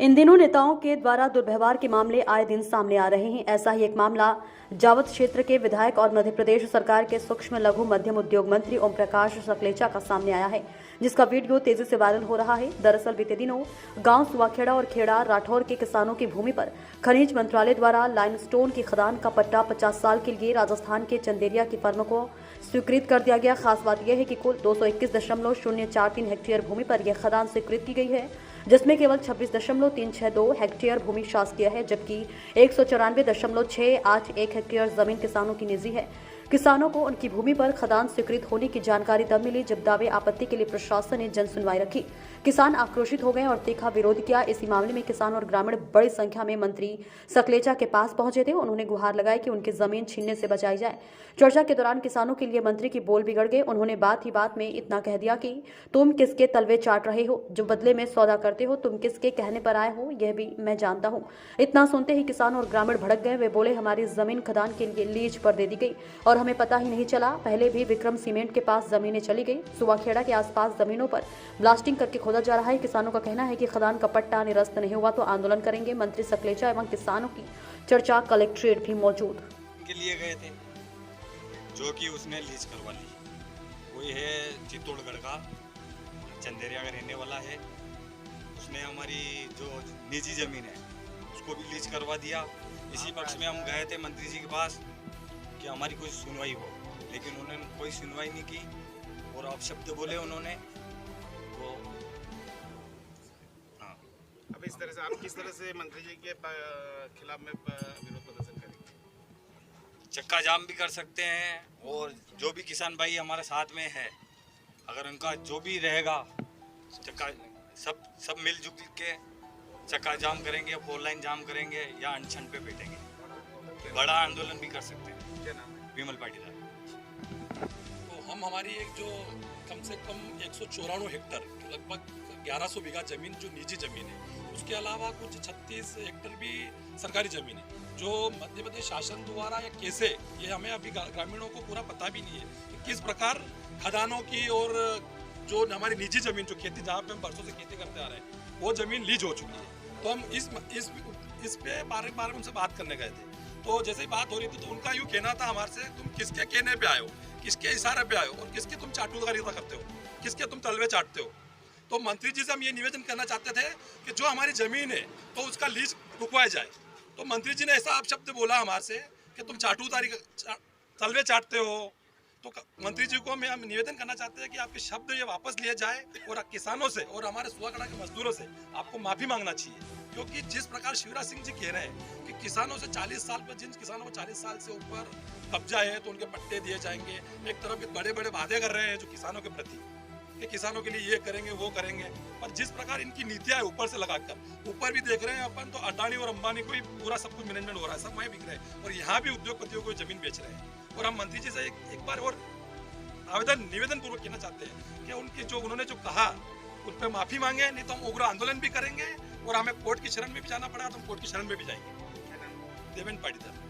इन दिनों नेताओं के द्वारा दुर्व्यवहार के मामले आए दिन सामने आ रहे हैं। ऐसा ही एक मामला जावत क्षेत्र के विधायक और मध्य प्रदेश सरकार के सूक्ष्म लघु मध्यम उद्योग मंत्री ओम प्रकाश सकलेचा का सामने आया है, जिसका वीडियो तेजी से वायरल हो रहा है। दरअसल बीते दिनों गांव सुवाखेड़ा और खेड़ा राठौर के किसानों की भूमि पर खनिज मंत्रालय द्वारा लाइमस्टोन की खदान का पट्टा 50 साल के लिए राजस्थान के चंदेरिया की फर्म को स्वीकृत कर दिया गया। खास बात यह है कि कुल 221.043 हेक्टेयर भूमि पर यह खदान स्वीकृत की गई है, जिसमें केवल 26.362 हेक्टेयर भूमि शासकीय है, जबकि 194.681 हेक्टेयर जमीन किसानों की निजी है। किसानों को उनकी भूमि पर खदान स्वीकृत होने की जानकारी तब मिली जब दावे आपत्ति के लिए प्रशासन ने जन सुनवाई रखी। किसान आक्रोशित हो गए और तीखा विरोध किया। इसी मामले में किसान और ग्रामीण बड़ी संख्या में मंत्री सकलेचा के पास पहुंचे थे। उन्होंने गुहार लगाई कि उनकी जमीन छीनने से बचाई जाए। चर्चा के दौरान किसानों के लिए मंत्री की बोल बिगड़ गए। उन्होंने बात ही बात में इतना कह दिया कि तुम किसके तलवे चाट रहे हो, जो बदले में सौदा करते हो, तुम किसके कहने पर आए हो, यह भी मैं जानता हूँ। इतना सुनते ही किसान और ग्रामीण भड़क गए। वे बोले, हमारी जमीन खदान के लिए लीज पर दे दी गई और हमें पता ही नहीं चला। पहले भी विक्रम सीमेंट के पास जमीनें चली गई। सुवाखेड़ा के आसपास जमीनों पर ब्लास्टिंग करके खोदा जा रहा है। किसानों का कहना है कि खदान का पट्टा निरस्त नहीं हुआ तो आंदोलन करेंगे। मंत्री सकलेचा एवं किसानों की चर्चा कलेक्ट्रेट भी मौजूद के लिए गए थे, जो कि उसने लीज करवा ली। कोई है चित्तौड़गढ़ का, चंदेरिया का रहने वाला है। उसने हमारी जो निजी जमीन है उसको भी लीज करवा दिया। इसी पक्ष में हम गए थे मंत्री जी के पास कि हमारी कोई सुनवाई हो, लेकिन उन्होंने कोई सुनवाई नहीं की और अपशब्द बोले उन्होंने। तो हाँ, अब इस तरह से आप किस तरह से मंत्री जी के खिलाफ में विरोध प्रदर्शन करेंगे? चक्का जाम भी कर सकते हैं और जो भी किसान भाई हमारे साथ में है, अगर उनका जो भी रहेगा चक्का सब मिलजुल के चक्का जाम करेंगे, फोर लाइन जाम करेंगे या अनशन पे बैठेंगे। बड़ा आंदोलन भी कर सकते हैं। क्या नाम है? विमल पाटीदार। तो हम हमारी एक जो कम से कम 194 हेक्टर लगभग 1100 बीघा जमीन जो निजी जमीन है, उसके अलावा कुछ 36 हेक्टर भी सरकारी जमीन है जो मध्य प्रदेश शासन द्वारा या कैसे, ये हमें अभी ग्रामीणों को पूरा पता भी नहीं है कि किस प्रकार खदानों की और जो हमारी निजी जमीन जो खेती जहाँ पे हम बरसों से खेती करते आ रहे हैं वो जमीन लीज हो चुकी है। तो हम इस पे बार बार उनसे बात करने गए थे। तो जैसे ही बात हो रही थी तो उनका यूँ कहना था हमारे से, तुम किसके कहने पे आए हो, किसके इशारे पे आए हो और किसके तुम चाटुकारी करते हो, किसके तुम तलवे चाटते हो। तो मंत्री जी से हम ये निवेदन करना चाहते थे कि जो हमारी ज़मीन है तो उसका लीज रुकवाया जाए। तो मंत्री जी ने ऐसा अपशब्द बोला हमारे से कि तुम तलवे चाटते हो। तो मंत्री जी को हम निवेदन करना चाहते हैं कि आपके शब्द ये वापस लिए जाए और किसानों से और हमारे सुवाखेड़ा के मजदूरों से आपको माफ़ी मांगना चाहिए, क्योंकि जिस प्रकार शिवराज सिंह जी कह रहे हैं कि किसानों से 40 साल पर, जिन किसानों को 40 साल से ऊपर कब्जा है तो उनके पट्टे दिए जाएंगे। एक तरफ बड़े बड़े वादे कर रहे हैं जो किसानों के प्रति कि किसानों के लिए ये करेंगे वो करेंगे, पर जिस प्रकार इनकी नीतियां है ऊपर से लगाकर, ऊपर भी देख रहे हैं अपन तो अडानी और अंबानी को ही पूरा सब कुछ मैनेजमेंट हो रहा है, सब वहीं बिक रहे हैं और यहाँ भी उद्योगपतियों को जमीन बेच रहे हैं। और हम मंत्री जी से एक बार और निवेदन पूर्वक कहना चाहते हैं कि उनके जो उन्होंने जो कहा उन पर माफी मांगे, नहीं तो हम उग्र आंदोलन भी करेंगे और हमें कोर्ट की शरण में भी जाना पड़ा तो हम कोर्ट की शरण में भी जाएंगे। देवेंद्र पाटीदार।